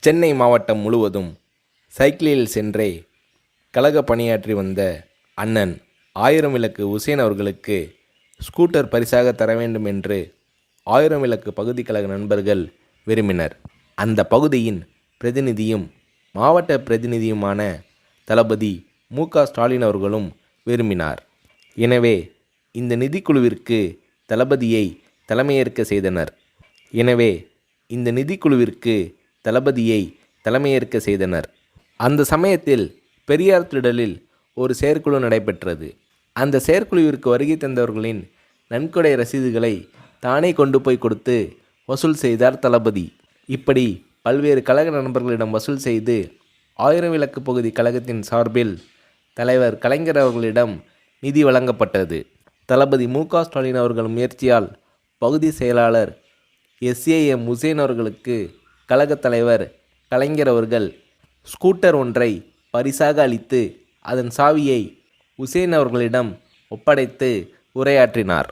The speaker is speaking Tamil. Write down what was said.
சென்னை மாவட்டம் முழுவதும் சைக்கிளில் சென்றே கழக பணியாற்றி வந்த அண்ணன் ஆயிரம் விளக்கு உசேன் அவர்களுக்கு ஸ்கூட்டர் பரிசாக தர வேண்டும் என்று ஆயிரம் விளக்கு பகுதி கழக நண்பர்கள் விரும்பினர். அந்த பகுதியின் பிரதிநிதியும் மாவட்ட பிரதிநிதியுமான தளபதி மு.க.ஸ்டாலின் அவர்களும் விரும்பினார். எனவே இந்த நிதிக்குழுவிற்கு தளபதியை தலைமையேற்க செய்தனர். அந்த சமயத்தில் பெரியார் திடலில் ஒரு செயற்குழு நடைபெற்றது. அந்த செயற்குழுவிற்கு வருகை தந்தவர்களின் நன்கொடை ரசீதுகளை தானே கொண்டு போய் கொடுத்து வசூல் செய்தார் தளபதி. இப்படி பல்வேறு கழக நண்பர்களிடம் வசூல் செய்து ஆயிரம் விளக்கு பகுதி கழகத்தின் சார்பில் தலைவர் கலைஞர் அவர்களிடம் நிதி வழங்கப்பட்டது. தளபதி மு.க.ஸ்டாலின் அவர்கள் முயற்சியால் பகுதி செயலாளர் எஸ்.ஏ.எம். உசேன் அவர்களுக்கு கழகத் தலைவர் கலைஞர் அவர்கள் ஸ்கூட்டர் ஒன்றை பரிசாக அளித்து அதன் சாவியை உசேன் அவர்களிடம் ஒப்படைத்து உரையாற்றினார்.